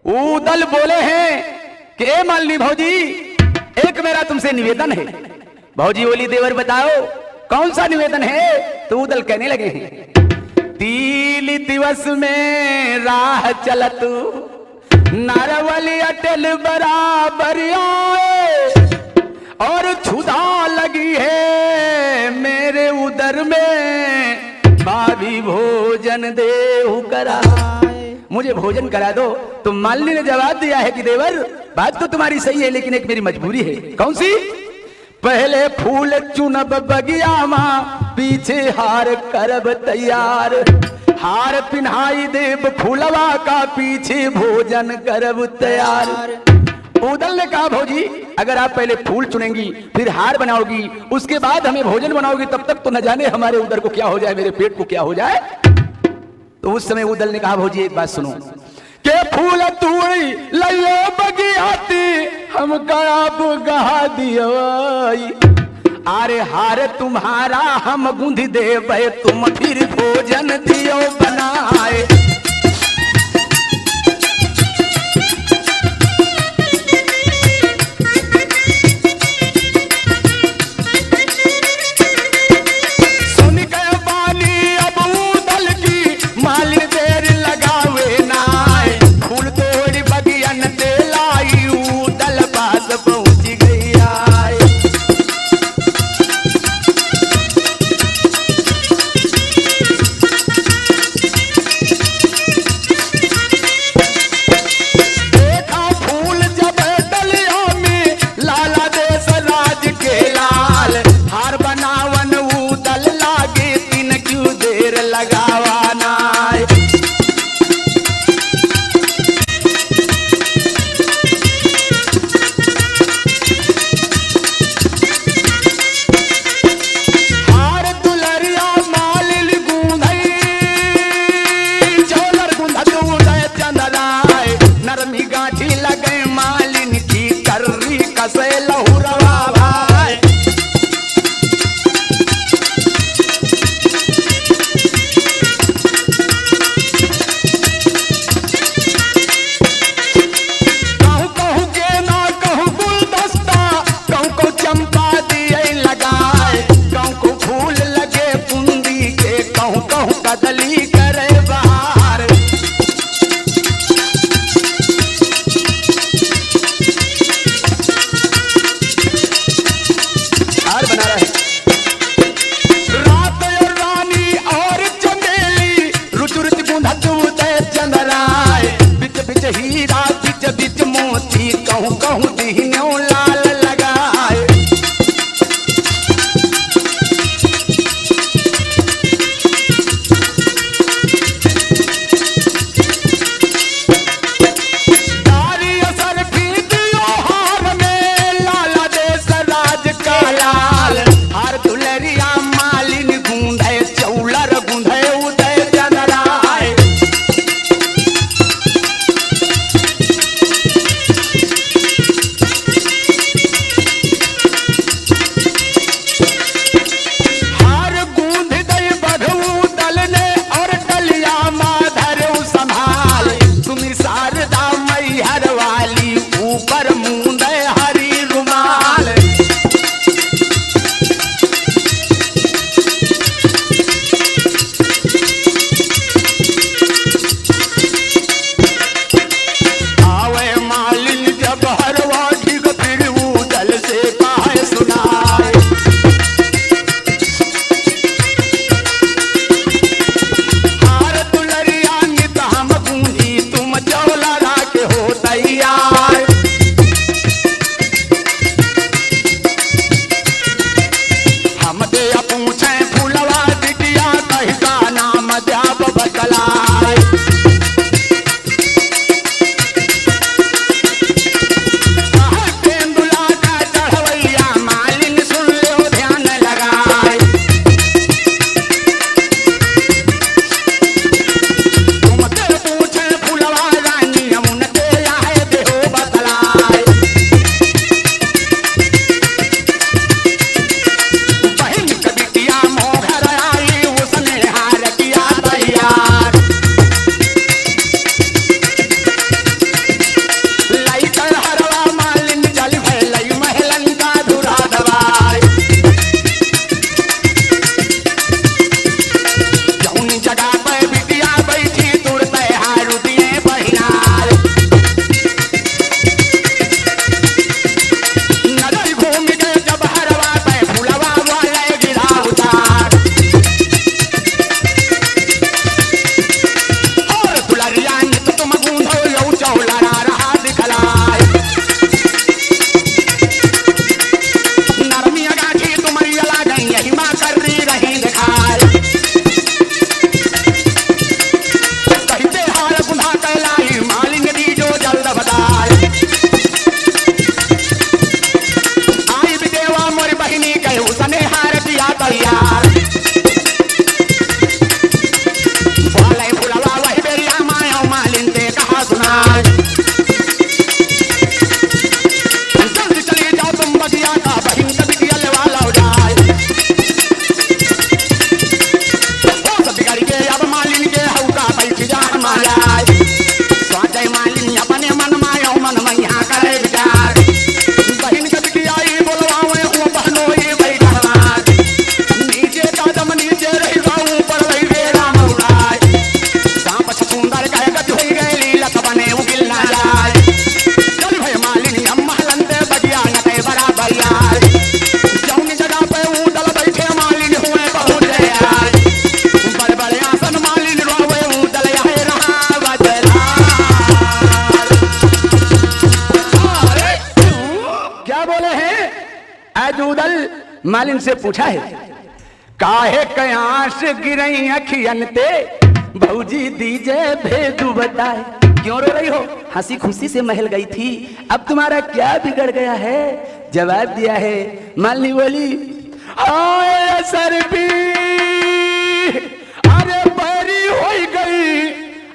उदल बोले हैं कि ए मालिनी भौजी, एक मेरा तुमसे निवेदन है। भौजी बोली देवर बताओ कौन सा निवेदन है? तो उदल कहने लगे हैं, 3 दिवस में राह चलत नारवली अटल बराबर आए, और क्षुधा लगी है मेरे उदर में, भाभी भोजन देहु कराए, मुझे भोजन करा दो। तो मालिनी ने जवाब दिया है कि देवर बात तो तुम्हारी सही है, लेकिन एक मेरी मजबूरी है। कौन सी? पहले फूल चुनब बगिया माँ, पीछे हार करब तैयार, हार पिन्हाई देव फूलवा का, पीछे भोजन करब तैयार। उदल ने कहा भौजी अगर आप पहले फूल चुनेंगी फिर हार बनाओगी, उसके बाद हमें भोजन बनाओगी, तब तक तो न जाने हमारे उदर को क्या हो जाए, मेरे पेट को क्या हो जाए। तो उस समय उदल ने कहा भौजी एक बात सुनो, के फूल तूड़ी लइयो बगियाती, हम कब गहा दियो, अरे हार तुम्हारा हम गूंध देवे, तुम फिर भोजन दियो बनाए। मालिन से पूछा है काहे कयास गिरई अखियन ते भौजी दीजे भेदू बताए। क्यों रो रही हो? हंसी खुशी से महल गई थी, अब तुम्हारा क्या बिगड़ गया है? जवाब दिया है मालिनी बोली आए सरपी अरे बरी हो गई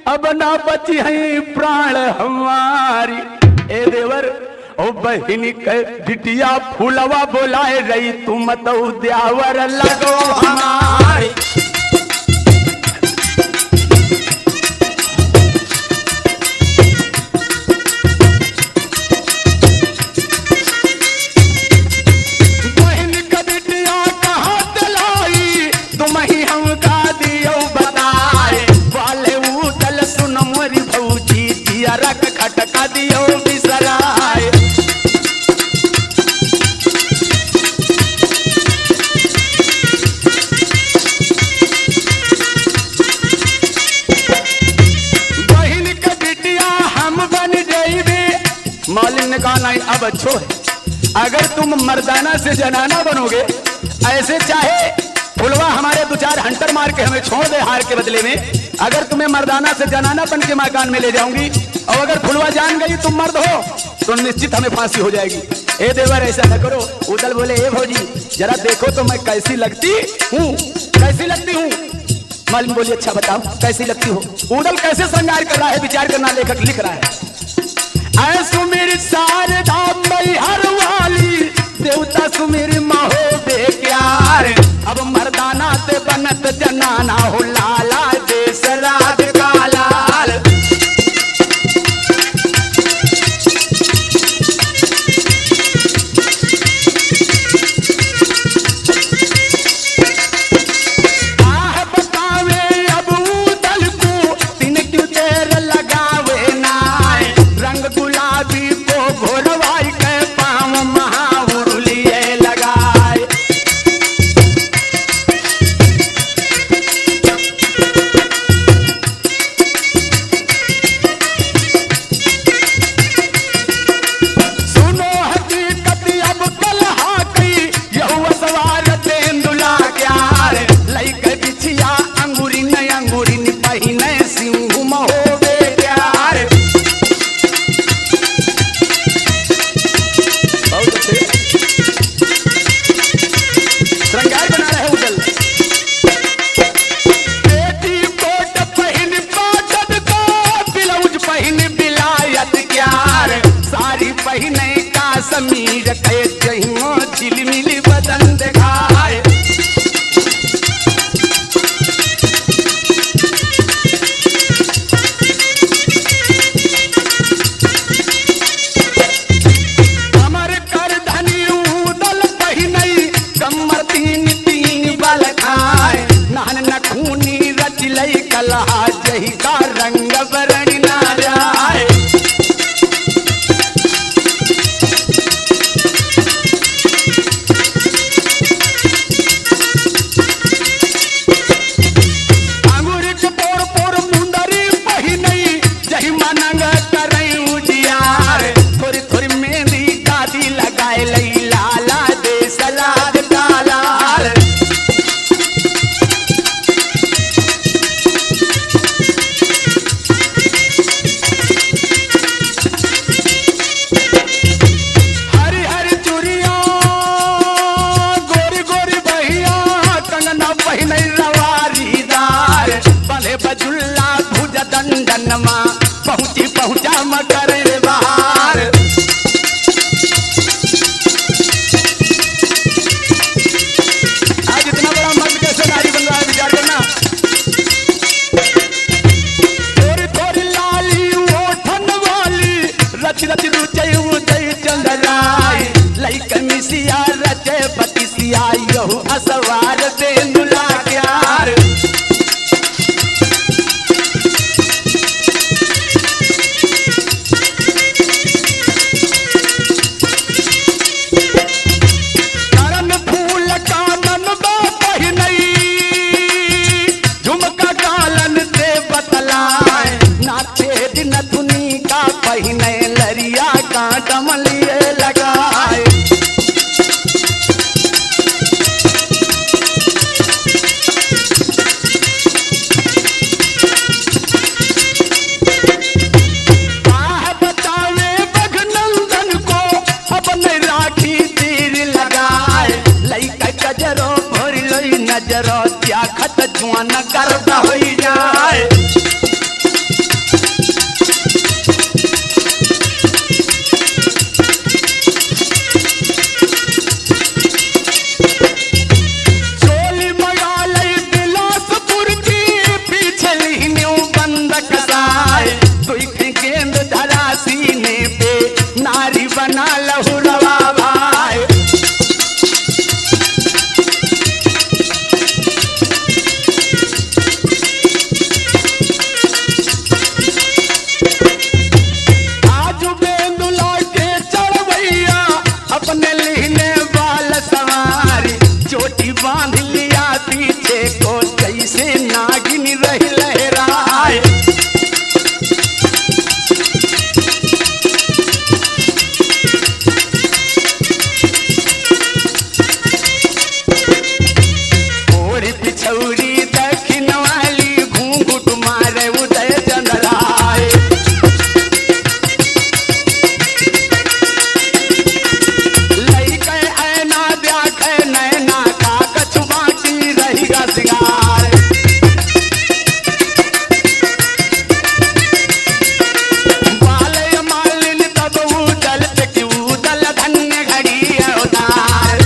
अब ना बची है प्राण हमारी। ए देवर ओ बहिनी के बिटिया फूलवा बोलाए रही तुम तो द्यावर लगो हमारी। बहन का बिटिया कहाँ दिलाई तुम ही हमका दियो बताए। वाले उदल सुन मोरी भौजी दिया रख खटका दियो बिसराए। मालिन ने कहा नहीं अब अच्छो है, अगर तुम मर्दाना से जनाना बनोगे ऐसे चाहे फुलवा हमारे दो चार हंटर मार के हमें छोड़ दे हार के बदले में, अगर तुम्हें मर्दाना से जनाना बन के मकान में ले जाऊंगी और अगर फुलवा जान गई तुम मर्द हो तो निश्चित हमें फांसी हो जाएगी। ए देवर ऐसा न करो। उदल बोले ए भौजी जरा देखो तो मैं कैसी लगती हूँ, कैसी लगती हूँ। मालिन बोली अच्छा बताओ कैसी लगती हो। उदल कैसे श्रृंगार कर रहा है विचार करना लेखक लिख रहा है। सुमिर शारदा मैहर वाली देवता सुमिर महो बेक्यार। अब मर्दाना ते बनत जनाना हो लाला देश राज का लाल। आह बतावे अब उदल को तीन क्यों तेर लगावे नाय। रंग गुलाबी को घोरवाई के पाँव महाउरुलिए लगाए। सुनो हकीकत अब कल हाकई यहुआ सवार तेंदुला क्यार। लई के बिछिया अंगूरी न अंगूरी नि पहिने सिंह महोबे क्यार। श्रृंगार बना रहे उदल। बेटी कोट पहन पाटद को ब्लाउज पहन बिलायत क्यार। साड़ी पहने का समीर के जहिमो झिलमिल बदन दिखाए। कमर कर धनी उदल पहिनई कमर तीन तीन बल खाए। नान नखूनी रच लई कलहा जही का रंग बरणी ना जाए। अंगूर के पोर पोर मुंदरी पहिनई जही मनंग करई उजियार। थोड़ी थोड़ी मेहंदी दादी लगाए लई लाला देश राज का लाल। हरी हरी चूड़िया गोरी गोरी बहिया कंगना पहिनई रवारीदार। बले बजुल्ला भुज दंडन माँ पहुँची पहुँचा मकर बहार। आज इतना बड़ा मर्द कैसे नारी बन रहा है विचार करना। थोड़ी थोड़ी लाली ओठन वाली रच रच रुचई उदय चंद्राई। लई कमिसिया रचे बतिसिया यहू असवार तेंदुला क्यार। करन फूल कानन बा पहिनई झुमका कालन से बतलाए। नाचे दिन धुनी का पहिने लरिया का डमलिए लगाए। रोतिया खत जुआन गर्द हो जाए। चोली मगालई बिलासपुर की पीछे लीन्यू बंद कसाए। तुई गेंद धरा सीने पे नारी बना लहुरवा भाई। आज बेंदुला के चढ़वैया अपने लीने बाल सवारी। चोटी बांध लिया पीछे को जैसे नागिन रही लहराए। पिछौरी दक्षिण वाली घूंघट मारे उदय चंद्राए। लई के ऐना देखे नैना का कछु बाकी रहेगा सिंगार। बाले मालिन तब उदल पे उदल धन्य घड़ी अवतार।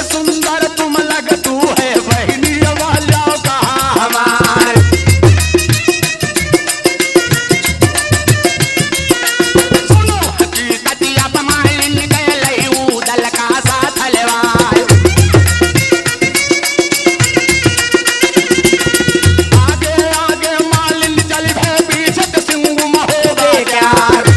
सुंदर तुम लगतू है बहनी वाला कहा हमार। सुनो हकीकत अब मालिन गए उदल का साथ हलवाए। आगे आगे मालिन चल गए पीछे सिंगुम हो गए प्यार।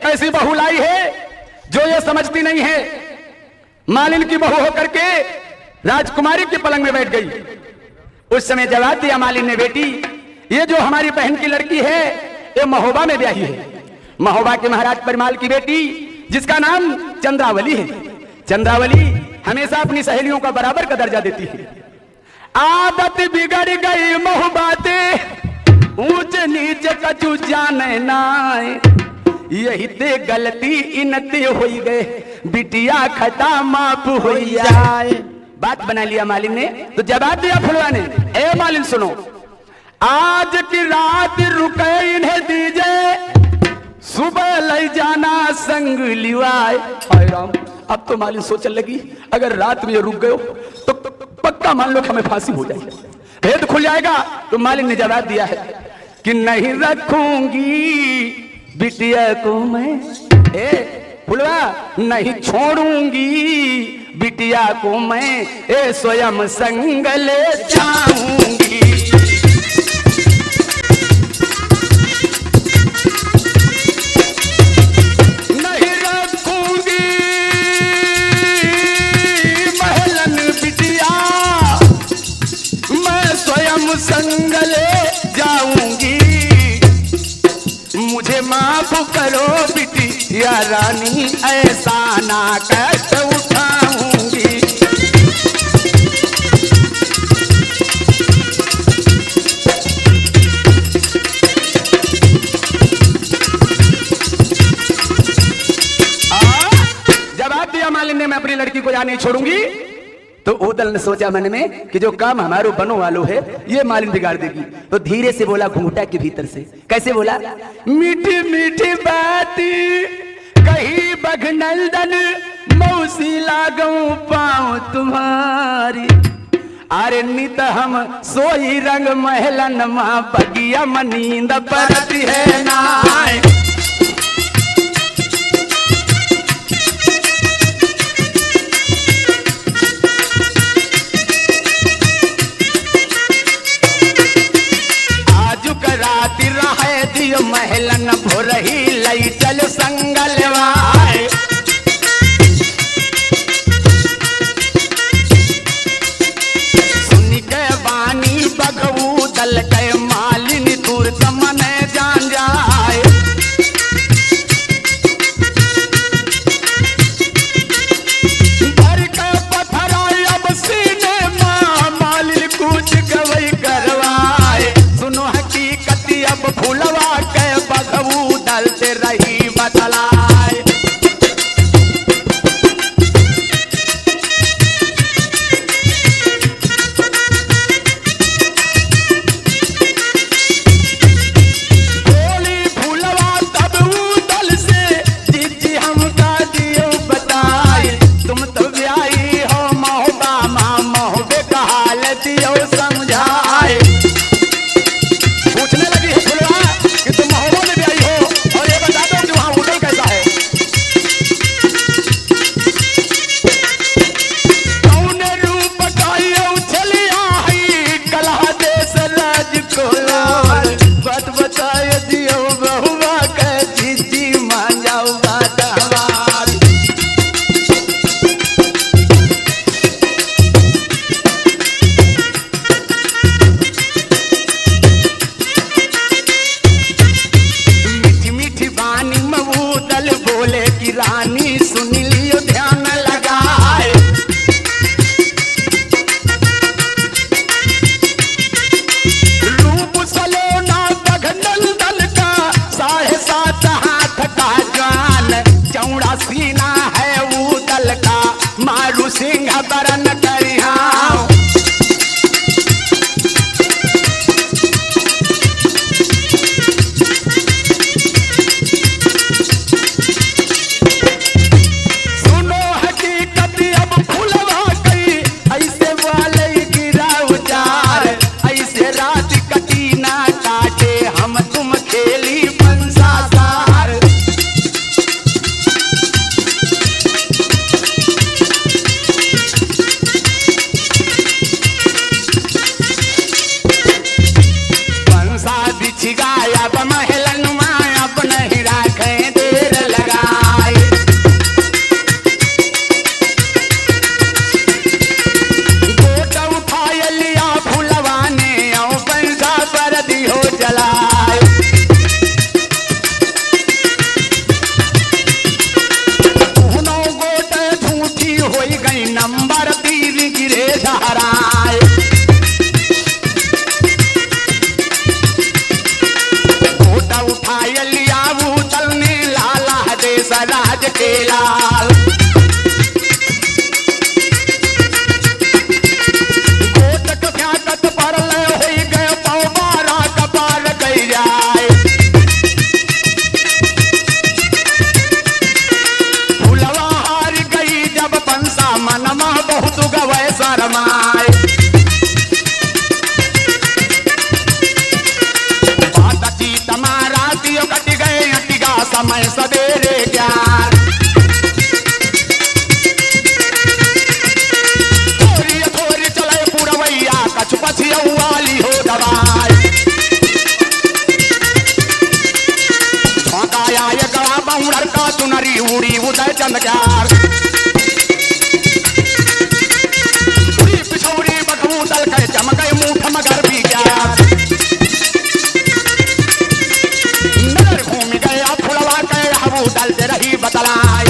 ऐसी बहू लाई है जो ये समझती नहीं है। मालिन की बहू होकर के राजकुमारी के पलंग में बैठ गई। उस समय जवाब दिया मालिन ने, बेटी ये जो हमारी बहन की लड़की है ये महोबा में ब्याही है। महोबा के महाराज परिमाल की बेटी जिसका नाम चंद्रावली है। चंद्रावली हमेशा अपनी सहेलियों का बराबर का दर्जा देती है। आदत बिगड़ गई महोबाते ऊंच नीच कछु जाने नाय। यही ते गलती इनते हो गए बिटिया खता माफ हो जाए। बात बना लिया मालिन ने। तो जवाब दिया फुलवा ने, ए मालिन सुनो, आज की रात रुके इन्हें दीजिए, सुबह ले जाना संग लिवाए। हाय राम, अब तो मालिन सोचने लगी अगर रात में रुक गए तो पक्का मान लो हमें फांसी हो जाएगी, भेद खुल जाएगा। तो मालिन ने जवाब दिया है कि नहीं रखूंगी बिटिया को मैं। फुलवा नहीं छोड़ूंगी बिटिया को मैं ए स्वयं संग ले जाऊंगी। नहीं रखूंगी महलन बिटिया मैं स्वयं संग ले जाऊंगी। मुझे माफ करो बिटिया रानी ऐसा ना कष्ट उठाऊंगी। जवाब दिया मालिन ने मैं अपनी लड़की को यहाँ नहीं छोड़ूंगी। तो उदल ने सोचा मन में कि जो काम हमारो बनो वालो है ये मालिन बिगाड़ देगी। तो धीरे से बोला घूंघटा के भीतर से, कैसे बोला? मीठी मीठी बात कही बघनंदन मौसी लागूं पाऊं तुम्हारी। अरे नित हम सोई रंग महलन माँ बगिया मनींद परती है नाय। महलन भोरही लई चल संगलवाए। सुनी के बानी बगवू दल के मालिनी दूर मन जान जाए। भर के पत्थरा अब सीने माँ मालिन कुछ गवई करवाए। सुनो हकीकत अब फूलवा के बगवू डलते रही बतलाए। बोली फूलवा तब दल से जीजी हमका दियो बताए। तुम तो ब्याही हो महोबा माँ महोबे का हाल दियो समझाए। पूछने लगी है फुलवा कि तुम महोबा में भी आई हो और ये बता दो कि वहां होटल कैसा है। कौन रूप का ये उछलिया है कलह देश राज को लाल। बात बताए दियो बहुआ के जीजी मान जाओ बात हमारी। बोले कि रानी सुन लियो ध्यान लगाए। रूप सलोना बघनंदन का 7.5 हाथ का जान। चौड़ा सीना है वो दल का मारू सिंह बरन करिया। राज के लाल गोटक फ्याकत पर ले होई गए पाँव बारा कपार गई जाए। फुलवा हार गई जब पंसा मनमा बहुत गवे शरमाए। बात चीत मारा दियो कट गए अटिगा समय सवेरे प्यार। चंद क्यार पिछौरी बखमू दल के चमके मुठ मगर भी क्यार नगर घूम गया फुलवा के हबू दल से रही बतलाई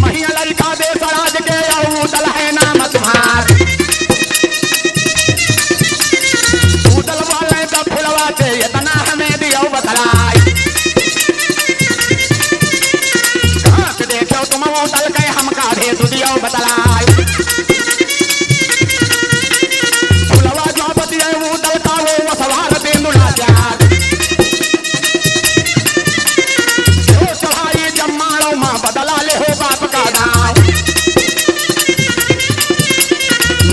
महिया लड़का दे सराज के अऊ दल है नाम तुम्हार तू दल वाले तो फुलवा से इतना हमें दियो बतलाई कहाँ से देखो तुम वो दल के हम काढ़े तू दियो बतलाई फुलवा जो बतिया वो दल का वो सवार दे दुला प्यार जो सवारी जम्माड़ो माँ बदला ले हो बाप का नाम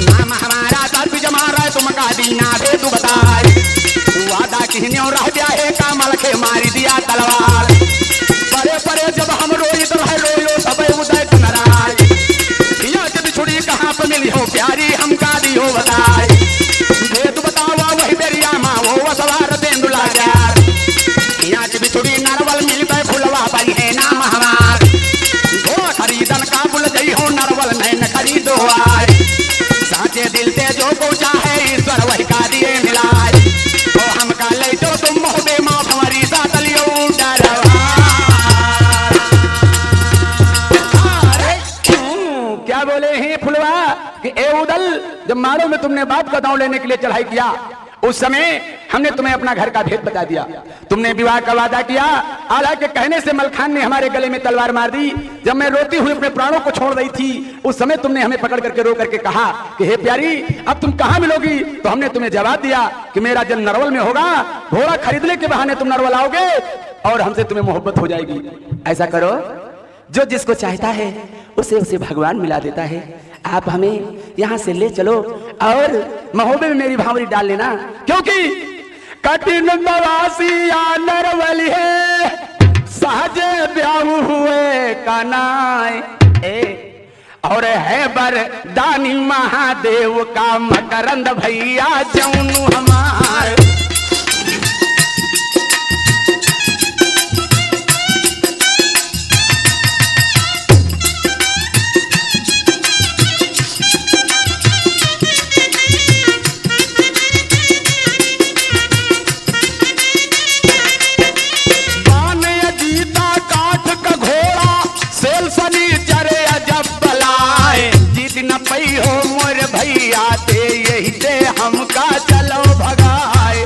नाम हमारा दर्द जमा रहा तुम का दीना दे तू बताए वादा किन्हों रह जाए कामल के मारी दिया तलवार परे परे जब हम रोई तो है रोयो सब उदय नराय पिया के बिछुड़ी कहाँ पे मिली हो प्यारी हम का दी हो बताए दे तू बतावा वही बेरिया माँ वो सवार तेंदुला यार पिया के बिछुड़ी नरवल मिलता फुलवा बनी है नाम हमार घोड़ा खरीदन का बुल गई हो नरवल नैन खरीदो आए साचे दिल से जो पहुंचा है ईश्वर वही का दिए मिलाए तो हम का ले तो तुम मोहबे माँ हमारी साथ लियो क्या बोले हैं फुलवा कि ए उदल जब मारो में तुमने बाप का दांव लेने के लिए चढ़ाई किया उस समय हमने तुम्हें अपना घर का भेद बता दिया तुमने विवाह का वादा किया आला के कहने से मलखान ने हमारे गले में तलवार मार दी जब मैं रोती हुई अपने प्राणों को छोड़ रही थी उस समय तुमने हमें पकड़ करके रो करके कहा कि हे प्यारी अब तुम कहाँ मिलोगी तो हमने तुम्हें जवाब दिया कि मेरा जन्म नरवल में होगा घोड़ा खरीदने के बहाने तुम नरवल आओगे और हमसे तुम्हें मोहब्बत हो जाएगी ऐसा करो जो जिसको चाहता है उसे उसे भगवान मिला देता है आप हमें यहाँ से ले चलो और महोबे में मेरी भावरी डाल लेना क्योंकि कठिन नवासिया नरवल है सहजे ब्याह हुए कनाए और है बरदानी महादेव का मकरंद भैया जौनु हमार हो मोर भैया ते यही ते हमका चलो भगाए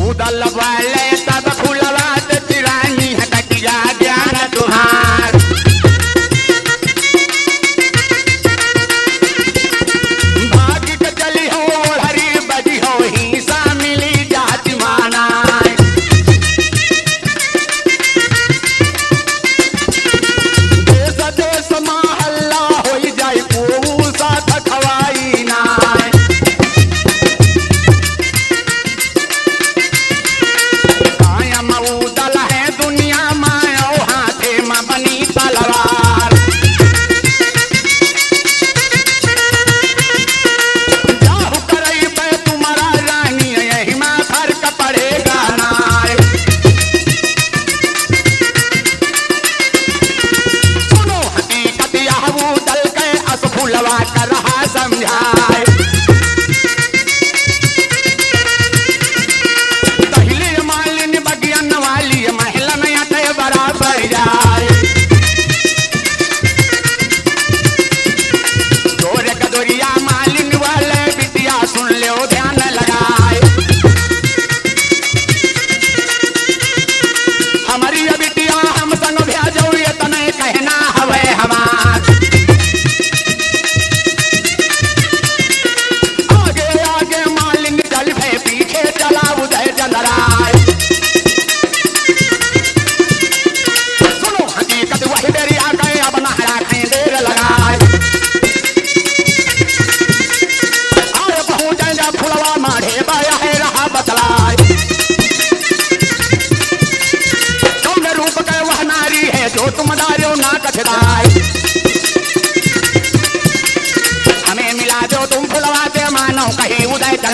उदल वाले तब फुलवा तिरानी हटिया ज्ञान तुम्हार भाग के चली हो हरी बजी हो ही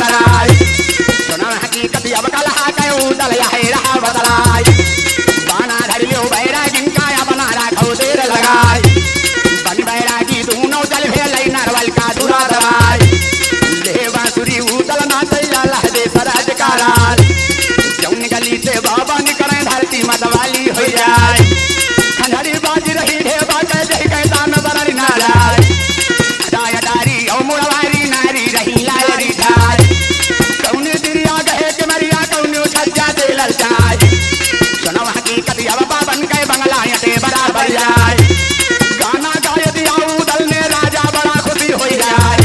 बदलाई सुना हकीकत अब कलहा के उदल है रहा बदलाई बाना धर लियो बैरागी का अपना राखो देर लगाई बन बैरागी दोनों दल भेलै नरवल का दुरा दवाई ले बांसुरी उदल ना तैयार दे सराज कराल जौन गली से बाबा निकले धरती मतवाली हो जाए खंडरी बाज रही ढेबा के जय के दान बररी नाराय दायदारी ओ मुड़वारी नारी रही लायरी ठाय कौने दिरिया गहे के मरिया कौने छज्जा दे ललचाय सुनो हकीकत अब बाबन के बंगला यते बराबर जाए गाना गाय दिया उदल ने राजा बड़ा खुशी हो जाए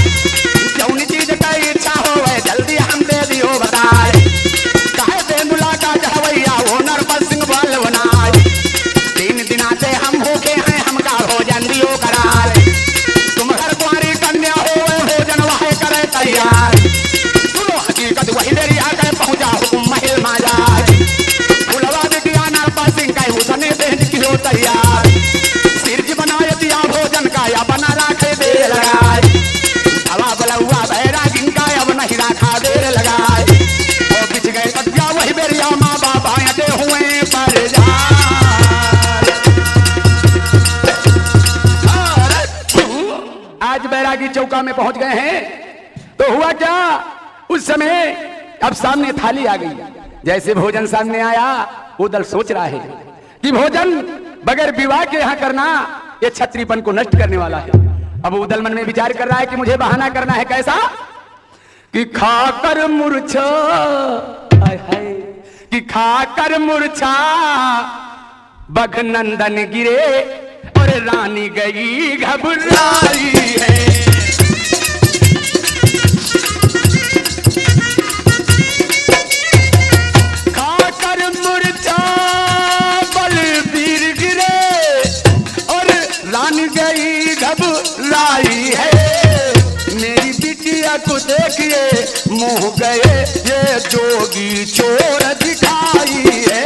जौन चीज की इच्छा हो जल्दी हम दे दियो बताए कहे दे मुलाकात हवैया वो नरपत सिंह बल बनाए 3 दिना से हम भूखे हैं हमका भोजन दियो करार तुम घर कुंवारी कन्या हो भोजन वह करे तैयार सुनो हकीकत वही देरी आकर पहुंचा हुकुम महल में जाए फुलवा दिया नरपत सिंह का उसने देह की हो तैयार सिरज बनाए दिया भोजन का या बना राखे दे लगाए हवा बलुआ बैरागी का अब नहीं राखा देर लगाए और बिछ गए कटिया वही बेरिया माँ बाप आते हुए पर जा आज बैरागी चौका में पहुंच गए हैं तो हुआ क्या उस समय अब सामने थाली आ गई जैसे भोजन सामने आया उदल सोच रहा है कि भोजन बगैर विवाह के यहाँ करना ये छत्रीपन को नष्ट करने वाला है अब उदल मन में विचार कर रहा है कि मुझे बहाना करना है कैसा कि खाकर मूर्छा हाय हाय कि खाकर मूर्छा बघ नंदन गिरे और रानी गई घबराई है खाकर मूर्छा बलबीर गिरे और रानी गई घबराई है मेरी बिटिया को देखिए मोह गए ये जोगी चोर दिखाई है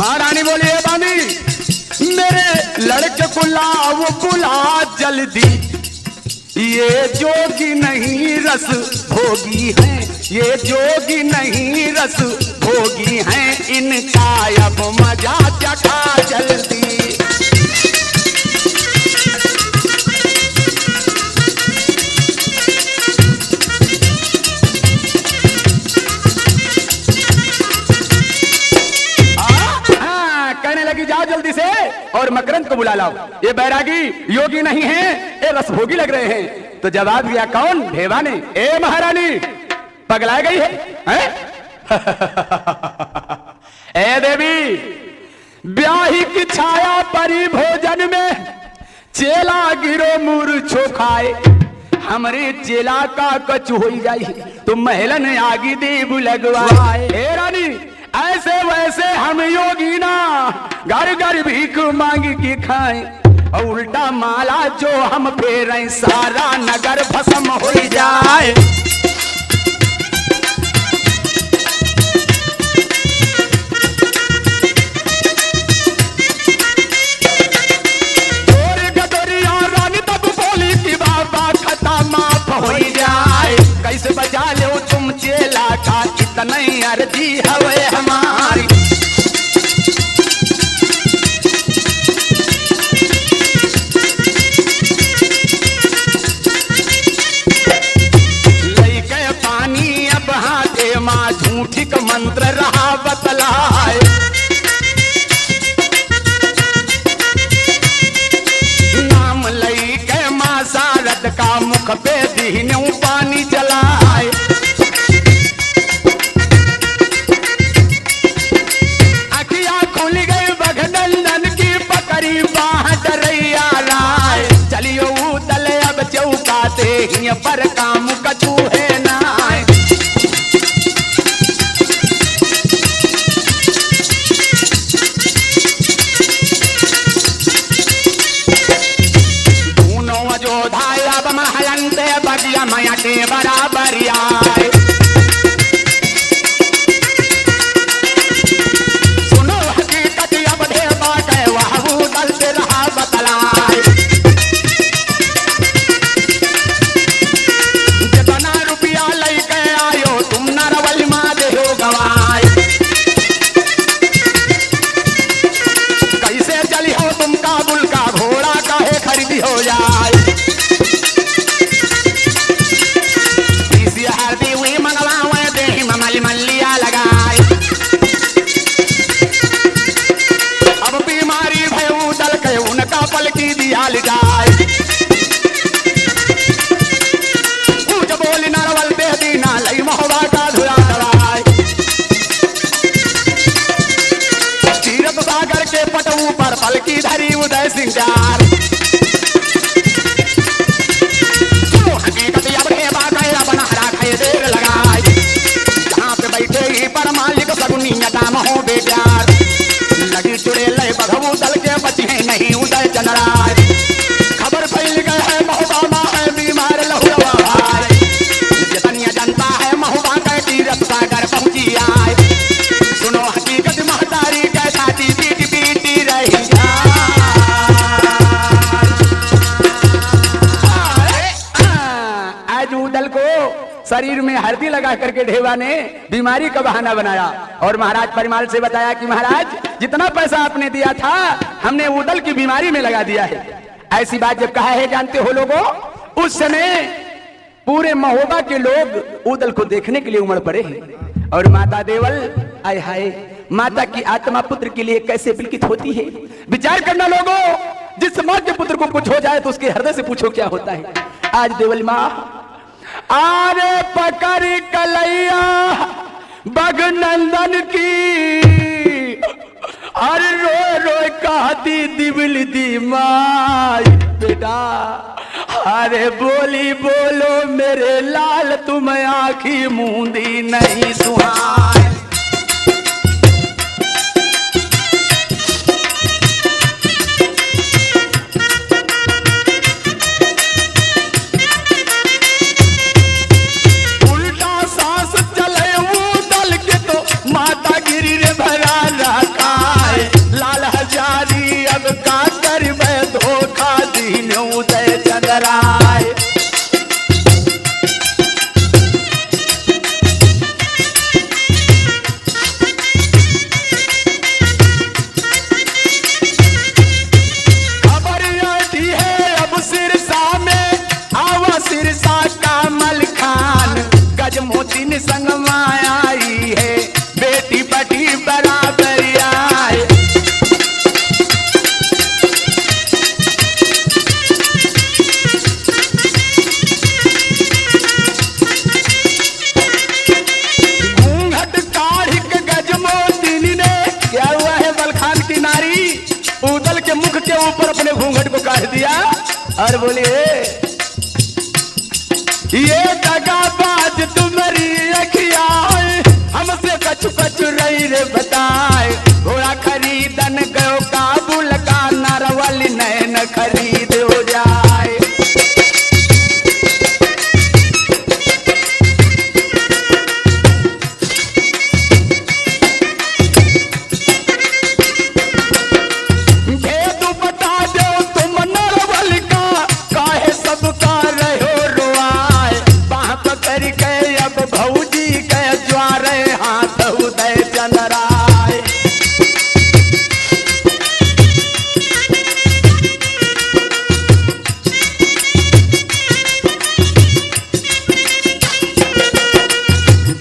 महारानी बोलिए बानी मेरे लड़के को लाओ बुला जल्दी ये जोगी नहीं रस भोगी हैं ये जोगी नहीं रस भोगी हैं इनका अब मजा चखा जल्दी जाओ जल्दी से और मकरंद को बुला लाओ ये बैरागी योगी नहीं है ये रसभोगी लग रहे हैं तो जवाब दिया कौन ढेबा ने ए महारानी पगला गई है ए देवी ब्याही की छाया परी भोजन में चेला गिरो मूर्छो खाए हमरे चेला का कच हो जाई तो महलन आगी देव लगवाए ए रानी ऐसे वैसे हम योगी ना घर घर भीख मांग के खाए और उल्टा माला जो हम फेरें सारा नगर भस्म हो जाए और गदरिया रानी तब बोली कि बाबा खता माफ हो जाए कैसे बचा लो तुम चेला का इतना अर्जी हवे हमारी लइके पानी अब हाथे माँ झूठी का मंत्र रहा बतलाए नाम लइके माँ शारद का मुख पे दीनों पानी चलाए पर काम कछु है ना दोनों अयोध्या अब महलंते बगिया माया के बराबर आए। सुनो हकीकत अब देवा के वह उदल से रहा बतलाए। जितना रुपया लेके आयो तुम नरवल माँ देहो गवाए। कैसे चली हो तुम काबुल का घोड़ा काहे खरीदी हो जाए। इसी हरदी हुई मंगवाए देही ममल मल्लिया लगाए। अब बीमारी भयू दल के उनका पल की दिया जाए। कुछ बोली नरवल दे दीना लई महोबा का धुरा दवाए। तीरथ सागर के पटऊ पर पल की धरी उदय सिंगार। दाम हो बेकार लगी चुड़े ले बघऊ दल के बचे नहीं उदय चंद्राय। खबर फैल गए है महुबा है बीमार लहुआ भाई। जितनी जनता है महुबा का तीरथ सागर पहुंची आए। सुनो हकीकत महतारी के साथी पीटी पीटी रही आज उदल को शरीर में हल्दी लगा करके ढेवा ने बीमारी का बहाना बनाया और महाराज परिमाल से बताया कि महाराज जितना पैसा आपने दिया था हमने उदल की बीमारी में लगा दिया है। ऐसी बात जब कहा है जानते हो लोगों, उस समय पूरे महोबा के लोग उदल को देखने के लिए उमड़ पड़े हैं। और माता देवल आय हाय, माता की आत्मा पुत्र के लिए कैसे बिलकित होती है। विचार करना लोगों, जिस माँ के पुत्र को कुछ हो जाए तो उसके हृदय से पूछो क्या होता है। आज देवल माँ आरे पकड़ कलैया बगनंदन की अरे रोए रोए कहती दिबिल दी माई बेटा। अरे बोली बोलो मेरे लाल तुम आँखी मूंदी नहीं सुहाए। संग माई है बेटी बटी बराबर आए। घूंघट काढ़ के गजमोतिन ने क्या हुआ है बलखान की नारी उदल के मुख के ऊपर अपने घूंघट को काढ़ दिया और बोलिए ये दगाबाज तुम्हारी अखिया हमसे कछु कछु रही रे बताए। घोड़ा खरीदन गयो काबुल का नरवल नैन खरीद हो जाए। भेद बता दो तुम नरवल का काहे सबका रहो रुआए। बाह पकड़ के अब भौजी के ज्वारे हाथ उदय चंद्राए।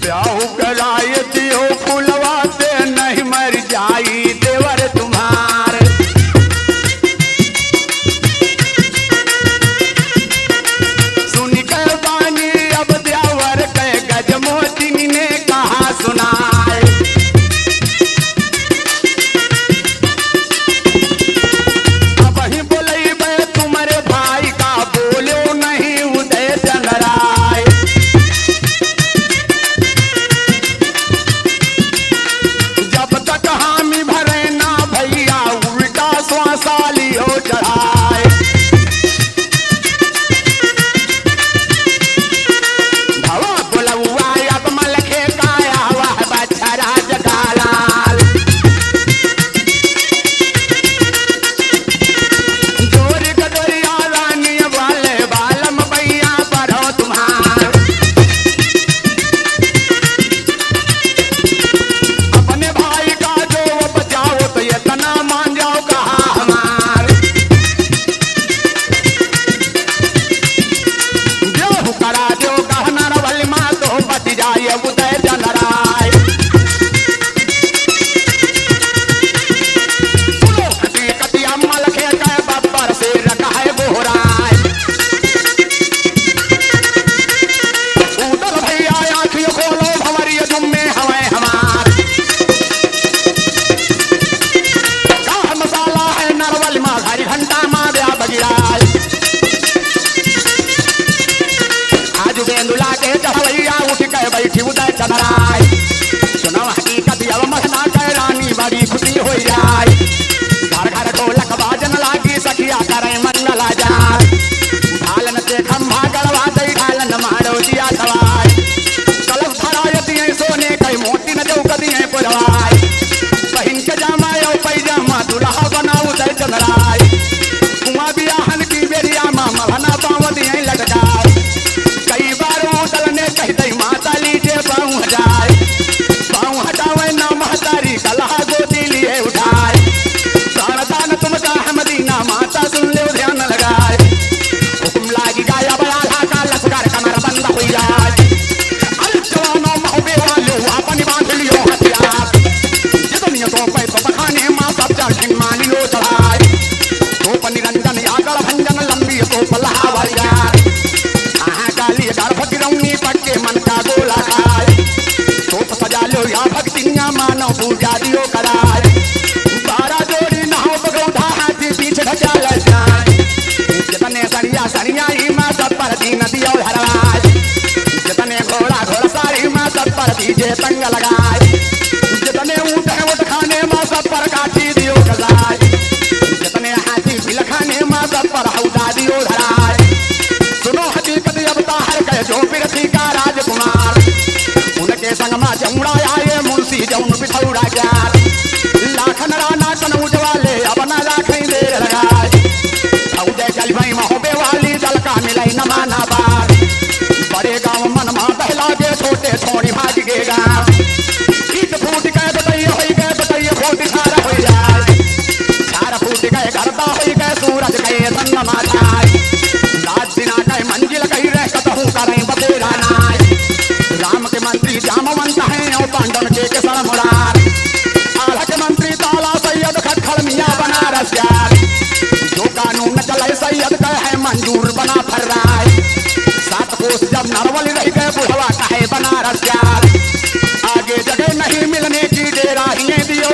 ब्याह कराए दियो फुलवा से नहीं मर जाई देवर तुम्हारे। सुन कर बानी अब देवर के गजमोतिन ने कहा सुनाए। अब ही बोले तुम्हारे भाई का बोलो नहीं उदय चंद्राए। जब तक हामी भरे ना भैया उल्टा श्वासाली हो चढ़ाए। चंद्राय सुनो हकीकत अब महना के रानी बड़ी खुशी हो जाए घर घर ढोलक बाजन लागी सखिया करे मंगल जाए ढालन से खम्भा गड़वा दे ढालन मारो दिया सवाय कलश धराय दिए सोने कई मोती न जो कदिए पुरवाय बहिन के जामा यो पैजामा दुल्हा बनाऊ दे चंद्राय कुआं बियाहन की बेरिया मामा भना पाँव दिए लटकाए कई बार उदल ने कह दई माता लीजिए पाँव जाए पाँव हटावे ना महतारी कलहा गोदी लिए उठाए प्राणदान तुम का हमदीना माता सुन ले ध्यान लगाए हुकुम लागी गाया बयाला का लश्कर कमर बंद हो जाए अरे जवानों महोबे वाले अपन बांध लियो हथियार जितनी तो पैसा बखाने माँ सब चढ़ मानियो चढ़ाए धूप निरंजन यागड़ भंजन लंबी तो पल्हा वरियार आहा काली गर्भ गिरौनी पक्के मन का गोला खाए धूप सजा लो या भक्तियां मानो पूजा दियो कराए 12 जोड़ी नहो बगौधा हाथी पीछे ढचाल जाए जितने सरिया सरिया ही माँ सब पर दीन दियो हरवाए जितने घोड़ा घोड़सारी माँ सब पर दीजे तंग लगाए जितने ऊँट है ऊँट खाने माँ सब पर काठी दियो गजाए जितने हाथी बिल खाने माँ सब पर हौदा दियो धराए सुनो हकीकत अब ताहर कह जो पृथ्वी का राजकुमार उनके संग माँ जमुड़ा आए मुंशी जौन पिछौड़ा ज्ञान लाखन राना कन उजवाले अब न राखें देर लगाए हौदे चल भाई महोबे वाली दल का मिलाई न माना बार बड़े गाँव मन माँ बहला दे छोटे छोड़ी भाग गेगा ईट फूट गए बताइए फूट खारा हो जाए चार फूट गए गरदा हो गए सूरज गए संगमा जाए रात दिना गए मंजिल गई रह कतहूँ करें बतेरा नाय राम के मंत्री जामवंत हैं और पांडव के केसर मुरार आल्हा के मंत्री ताला सैयद खटखड़ मियाँ बनारस यार जो कानून न चले सैयद का है मंजूर बना फर्राय 7 कोस जब नरवल रह गए बुढ़वा का है बनारस यार आगे जगह नहीं मिलने की डेरा ही दियो